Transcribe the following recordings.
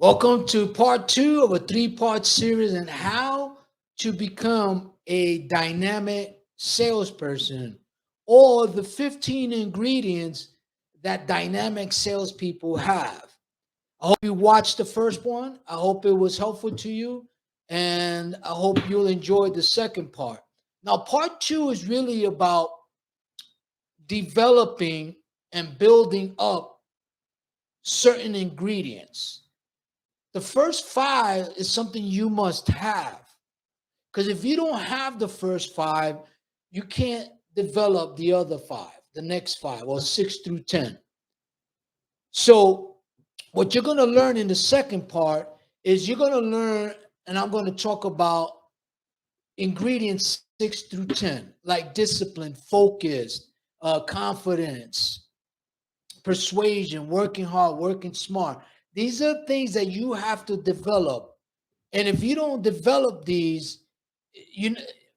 Welcome to part two of a three-part series on how to become a dynamic salesperson, or the 15 ingredients that dynamic salespeople have. I hope you watched the first one. I hope it was helpful to you, and I hope you'll enjoy the second part. Now, part two is really about developing and building up certain ingredients. The first five is something you must have. Because if you don't have the first five, you can't develop the other five, the next five, or 6 through 10. So, what you're going to learn in the second part is you're going to learn, and I'm going to talk about ingredients 6 through 10, like discipline, focus, confidence, persuasion, working hard, working smart. These are things that you have to develop. And if you don't develop these,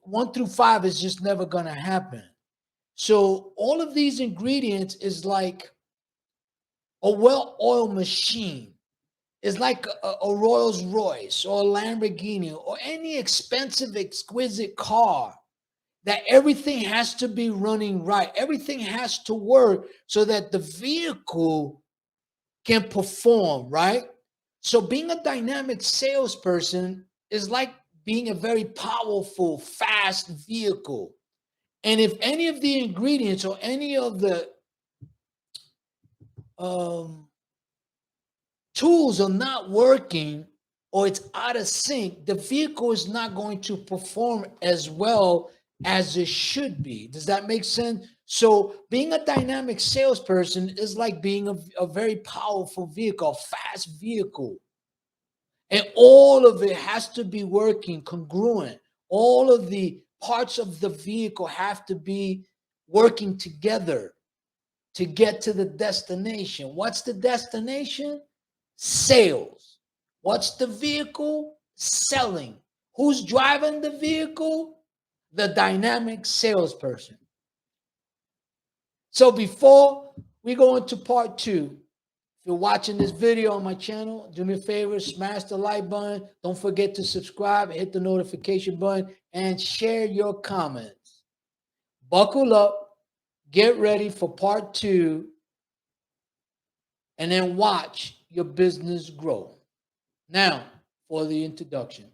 1 through 5 is just never going to happen. So all of these ingredients is like a well-oiled machine. It's like a Rolls Royce or a Lamborghini or any expensive, exquisite car, that everything has to be running right. Everything has to work so that the vehicle can perform, right? So being a dynamic salesperson is like being a very powerful, fast vehicle. And if any of the ingredients or any of the tools are not working, or it's out of sync, the vehicle is not going to perform as well as it should be. Does that make sense? So being a dynamic salesperson is like being a very powerful vehicle, a fast vehicle. And all of it has to be working congruent. All of the parts of the vehicle have to be working together to get to the destination. What's the destination? Sales. What's the vehicle? Selling. Who's driving the vehicle? The dynamic salesperson. So before we go into part two, if you're watching this video on my channel, do me a favor, smash the like button. Don't forget to subscribe, hit the notification button, and share your comments. Buckle up, get ready for part two, and then watch your business grow. Now, for the introduction.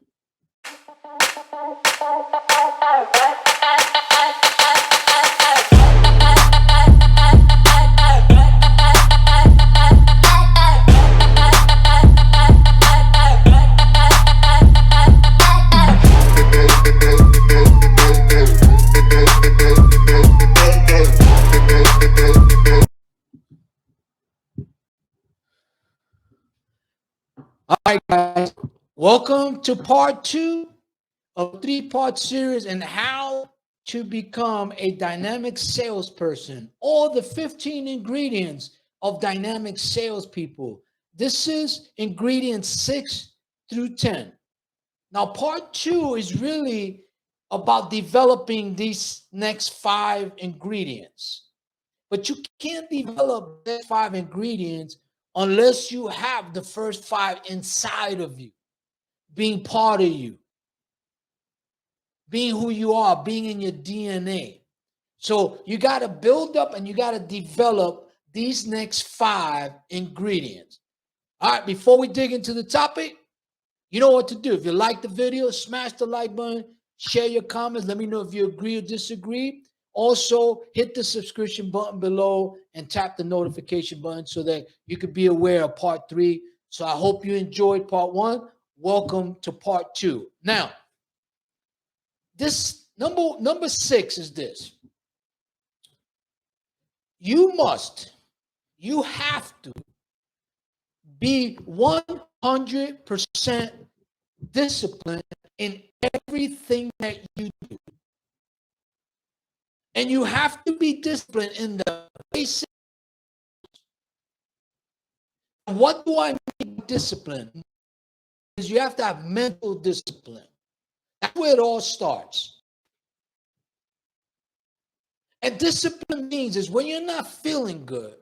All right, guys, welcome to part two of a three-part series on how to become a dynamic salesperson, all the 15 ingredients of dynamic salespeople. This is ingredients 6 through 10. Now, part two is really about developing these next 5 ingredients. But you can't develop the 5 ingredients unless you have the first 5 inside of you, being part of you, being who you are, being in your DNA. So you got to build up and you got to develop these next 5 ingredients. All right, before we dig into the topic, you know what to do. If you like the video, smash the like button, share your comments. Let me know if you agree or disagree. Also, hit the subscription button below and tap the notification button so that you could be aware of part 3. So I hope you enjoyed part 1. Welcome to part 2. Now, this number 6 is this. You have to be 100% disciplined in everything that you do. And you have to be disciplined in the basic. What do I mean by discipline? Is you have to have mental discipline. That's where it all starts. And discipline means is when you're not feeling good,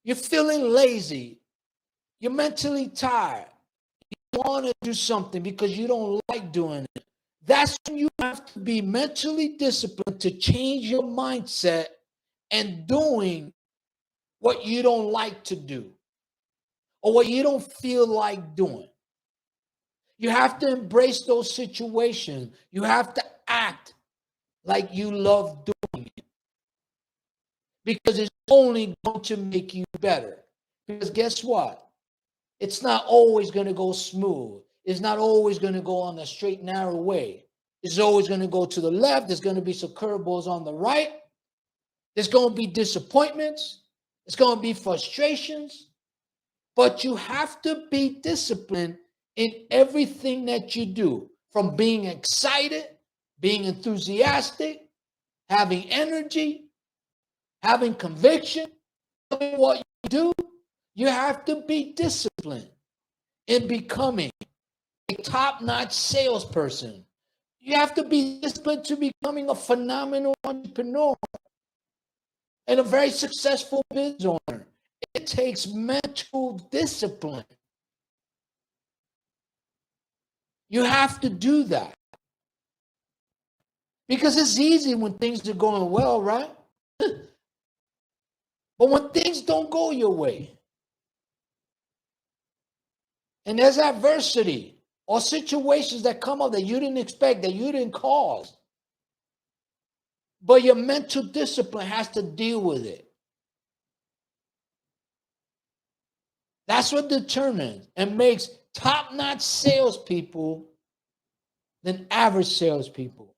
you're feeling lazy, you're mentally tired, want to do something because you don't like doing it, that's when you have to be mentally disciplined to change your mindset and doing what you don't like to do or what you don't feel like doing. You have to embrace those situations. You have to act like you love doing it because it's only going to make you better. Because guess what? It's not always going to go smooth. It's not always going to go on a straight, narrow way. It's always going to go to the left. There's going to be some curveballs on the right. There's going to be disappointments. There's going to be frustrations. But you have to be disciplined in everything that you do, from being excited, being enthusiastic, having energy, having conviction, knowing what you do. You have to be disciplined in becoming a top-notch salesperson. You have to be disciplined to becoming a phenomenal entrepreneur and a very successful business owner. It takes mental discipline. You have to do that. Because it's easy when things are going well, right? But when things don't go your way, and there's adversity or situations that come up that you didn't expect, that you didn't cause, but your mental discipline has to deal with it. That's what determines and makes top-notch salespeople than average salespeople.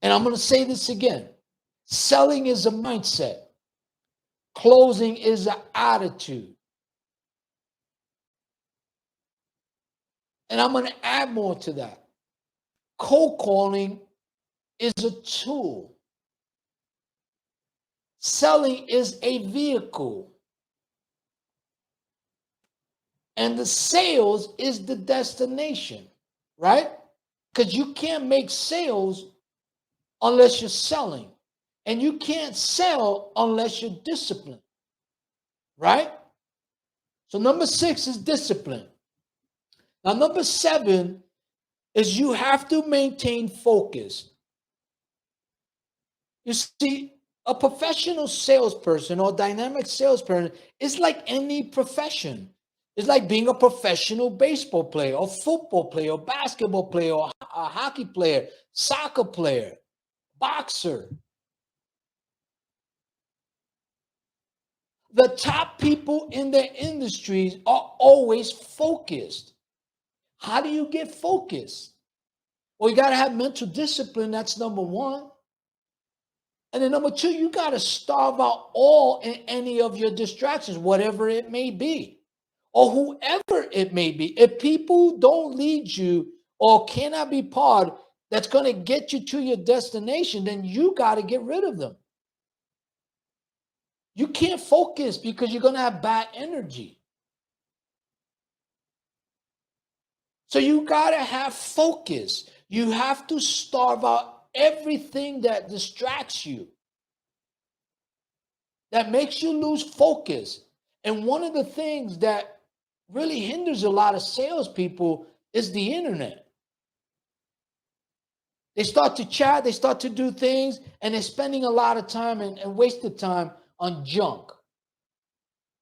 And I'm going to say this again. Selling is a mindset. Closing is an attitude. And I'm going to add more to that. Cold calling is a tool. Selling is a vehicle. And the sales is the destination, right? Because you can't make sales unless you're selling. And you can't sell unless you're disciplined, right? So number 6 is discipline. Now, number 7 is you have to maintain focus. You see, a professional salesperson or dynamic salesperson is like any profession. It's like being a professional baseball player or football player or basketball player or a hockey player, soccer player, boxer. The top people in their industries are always focused. How do you get focused? Well, you got to have mental discipline. That's number 1. And then number 2, you got to starve out all and any of your distractions, whatever it may be, or whoever it may be. If people don't lead you or cannot be part that's going to get you to your destination, then you got to get rid of them. You can't focus because you're going to have bad energy. So you got to have focus. You have to starve out everything that distracts you, that makes you lose focus. And one of the things that really hinders a lot of salespeople is the internet. They start to chat, they start to do things, and they're spending a lot of time and wasted time on junk.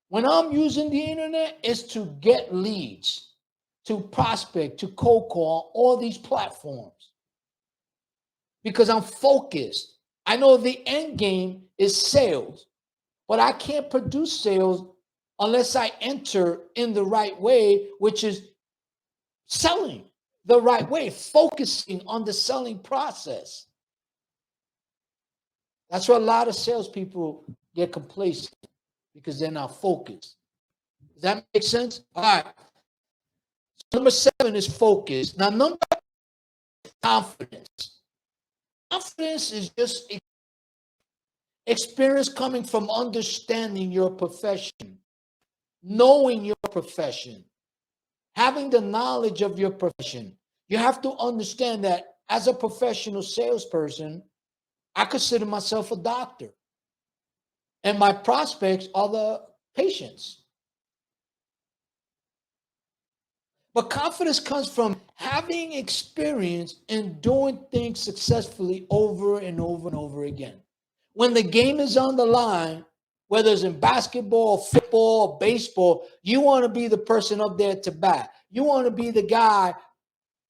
When I'm using the internet, it's to get leads, to prospect, to cold call, all these platforms. Because I'm focused. I know the end game is sales, but I can't produce sales unless I enter in the right way, which is selling the right way, focusing on the selling process. That's where a lot of salespeople get complacent, because they're not focused. Does that make sense? All right. So number 7 is focus. Now, number 8 is confidence. Confidence is just experience coming from understanding your profession, knowing your profession, having the knowledge of your profession. You have to understand that as a professional salesperson, I consider myself a doctor, and my prospects are the patients. But confidence comes from having experience in doing things successfully over and over and over again. When the game is on the line, whether it's in basketball, football, baseball, you want to be the person up there to bat. You want to be the guy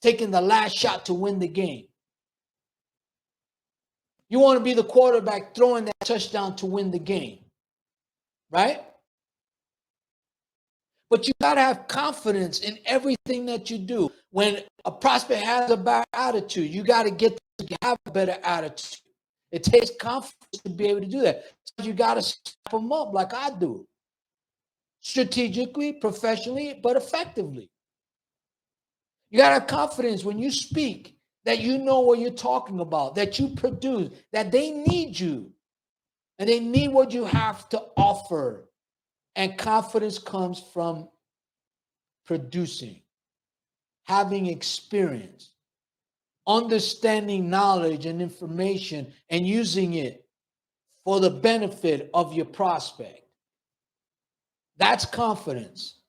taking the last shot to win the game. You want to be the quarterback throwing that touchdown to win the game, right? But you got to have confidence in everything that you do. When a prospect has a bad attitude, you got to get them to have a better attitude. It takes confidence to be able to do that. So you got to step them up like I do. Strategically, professionally, but effectively. You got to have confidence when you speak that you know what you're talking about, that you produce, that they need you, and they need what you have to offer. And confidence comes from producing, having experience, understanding knowledge and information, and using it for the benefit of your prospect. That's confidence.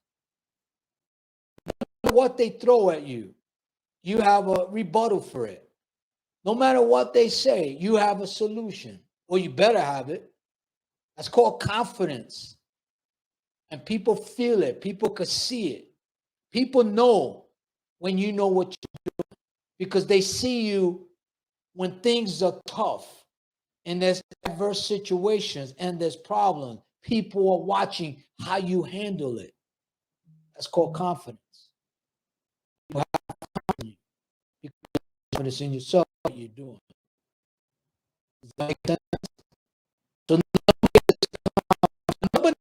No matter what they throw at you, you have a rebuttal for it. No matter what they say, you have a solution, or you better have it. That's called confidence. And people feel it. People can see it. People know when you know what you're doing because they see you when things are tough and there's adverse situations and there's problems. People are watching how you handle it. That's called confidence. You have confidence in yourself, what you're doing. Does that make sense? So nobody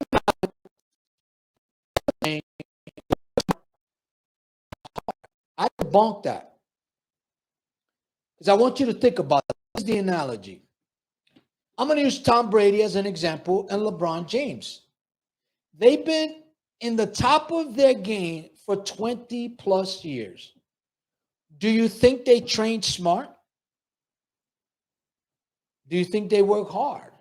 I debunk that because I want you to think about it. This is the analogy. I'm going to use Tom Brady as an example and LeBron James. They've been in the top of their game for 20 plus years. Do you think they train smart? Do you think they work hard?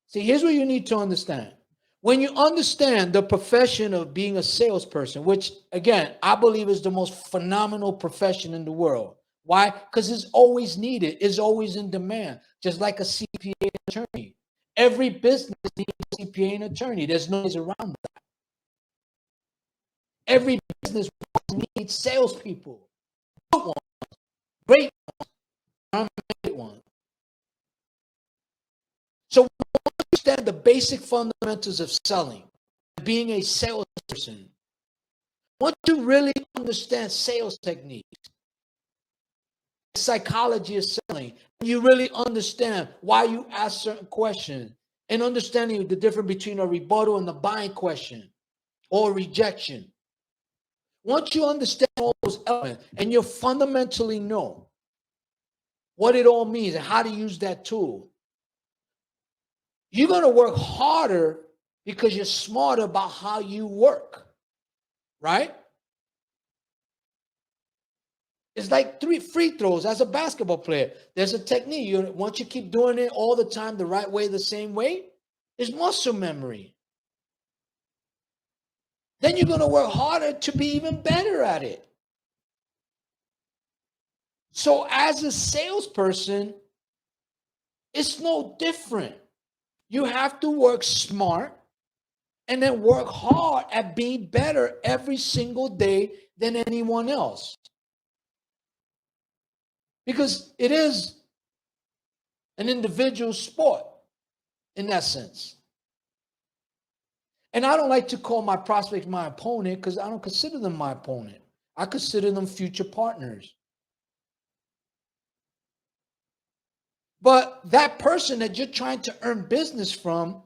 See, here's what you need to understand. When you understand the profession of being a salesperson, which, again, I believe is the most phenomenal profession in the world. Why? Because it's always needed. It's always in demand, just like a CPA and attorney. Every business needs a CPA and attorney. There's no ways around that. Every business needs salespeople. Good ones, great ones, great ones. So understand the basic fundamentals of selling, being a salesperson. Once you really understand sales techniques, psychology of selling, you really understand why you ask certain questions and understanding the difference between a rebuttal and a buying question or rejection. Once you understand all those elements and you fundamentally know what it all means and how to use that tool, you're going to work harder because you're smarter about how you work, right? It's like 3 free throws as a basketball player. There's a technique. Once you keep doing it all the time, the right way, the same way, it's muscle memory. Then you're going to work harder to be even better at it. So as a salesperson, it's no different. You have to work smart and then work hard at being better every single day than anyone else. Because it is an individual sport in essence. And I don't like to call my prospects my opponent because I don't consider them my opponent. I consider them future partners. But that person that you're trying to earn business from,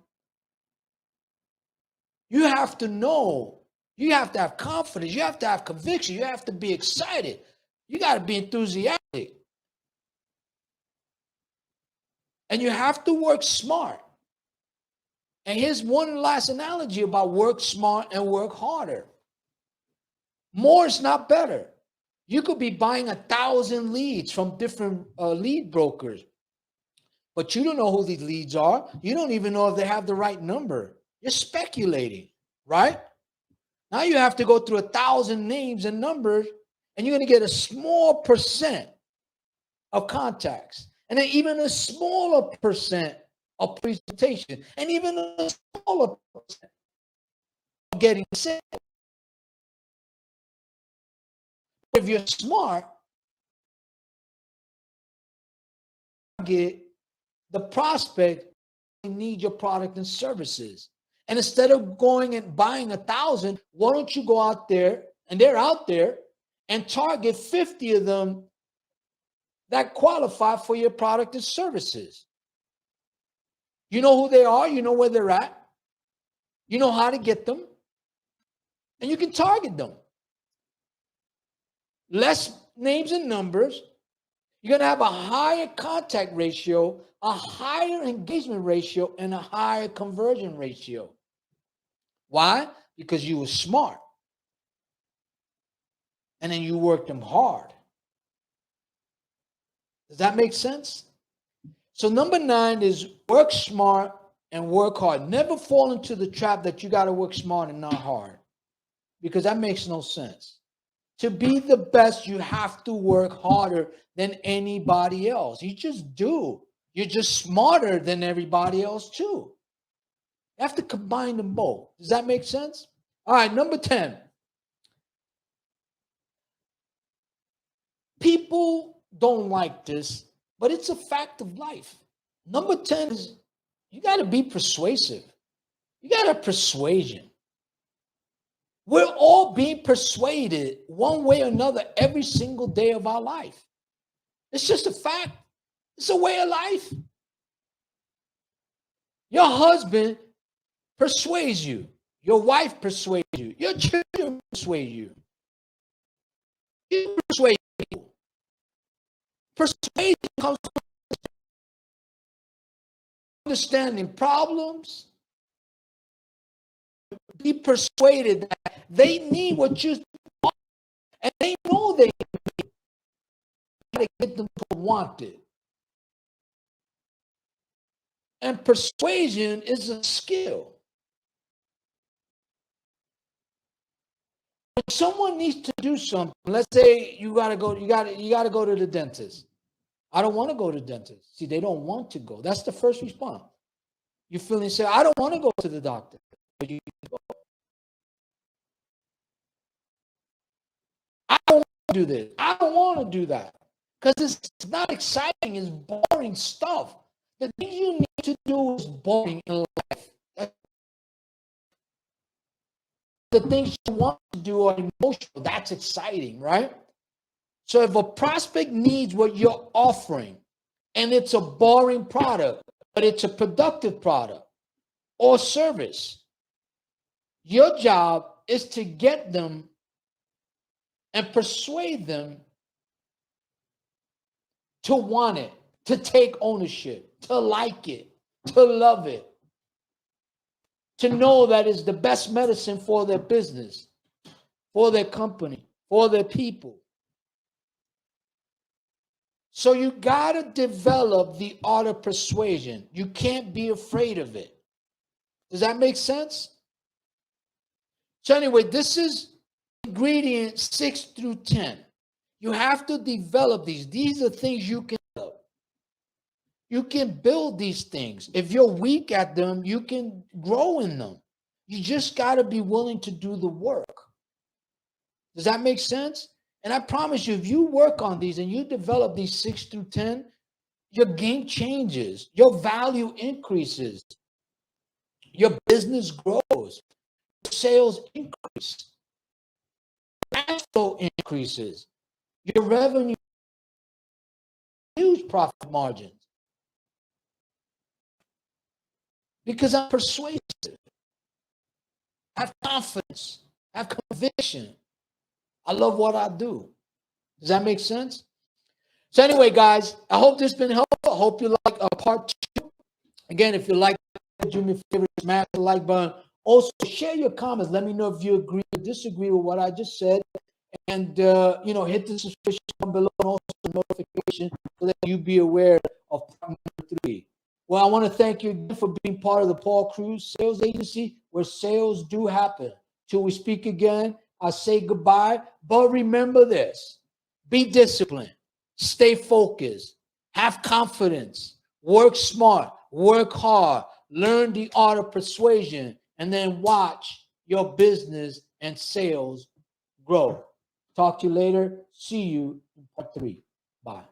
you have to know, you have to have confidence, you have to have conviction, you have to be excited, you got to be enthusiastic. And you have to work smart. And here's one last analogy about work smart and work harder. More is not better. You could be buying 1,000 leads from different lead brokers, but you don't know who these leads are. You don't even know if they have the right number. You're speculating, right? Now you have to go through 1,000 names and numbers, and you're going to get a small percent of contacts, and then even a smaller percent of presentation, and even a smaller percent of getting sales. If you're smart, get the prospect need your product and services. And instead of going and buying 1,000, why don't you go out there, and they're out there, and target 50 of them that qualify for your product and services. You know who they are, you know where they're at, you know how to get them, and you can target them. Less names and numbers. You're going to have a higher contact ratio, a higher engagement ratio, and a higher conversion ratio. Why? Because you were smart. And then you worked them hard. Does that make sense? So number 9 is work smart and work hard. Never fall into the trap that you got to work smart and not hard, because that makes no sense. To be the best, you have to work harder than anybody else. You just do. You're just smarter than everybody else too. You have to combine them both. Does that make sense? All right, number 10. People don't like this, but it's a fact of life. Number 10 is you got to be persuasive. You got a persuasion. We're all being persuaded one way or another every single day of our life. It's just a fact. It's a way of life. Your husband persuades you. Your wife persuades you. Your children persuade you. You persuade people. Persuasion comes from understanding problems. Be persuaded that they need what you want, and they know they need to get them to want it. And persuasion is a skill. When someone needs to do something, let's say you gotta go to the dentist. I don't want to go to the dentist. See, they don't want to go. That's the first response. You feeling say, I don't want to go to the doctor. But you go. I don't want to do this. I don't want to do that. Because it's not exciting. It's boring stuff. The things you need to do is boring in life. The things you want to do are emotional. That's exciting, right? So if a prospect needs what you're offering, and it's a boring product, but it's a productive product or service, your job is to get them and persuade them to want it, to take ownership, to like it, to love it, to know that it's the best medicine for their business, for their company, for their people. So you got to develop the art of persuasion. You can't be afraid of it. Does that make sense? So anyway, this is ingredient 6 through 10. You have to develop these. These are things you can develop. You can build these things. If you're weak at them, you can grow in them. You just got to be willing to do the work. Does that make sense? And I promise you, if you work on these and you develop these 6 through 10, your game changes, your value increases, your business grows, sales increase, cash flow increases, your revenue, huge profit margins. Because I'm persuasive, have confidence, have conviction. I love what I do. Does that make sense? So anyway, guys, I hope this has been helpful. I hope you like part 2. Again, if you like, do me a favor, smash the like button. Also, share your comments. Let me know if you agree or disagree with what I just said. And, hit the subscription below and also the notification so that you be aware of part number 3. Well, I want to thank you again for being part of the Paul Cruz Sales Agency, where sales do happen. Till we speak again, I say goodbye. But remember this: be disciplined, stay focused, have confidence, work smart, work hard, learn the art of persuasion, and then watch your business and sales grow. Talk to you later. See you in part 3. Bye.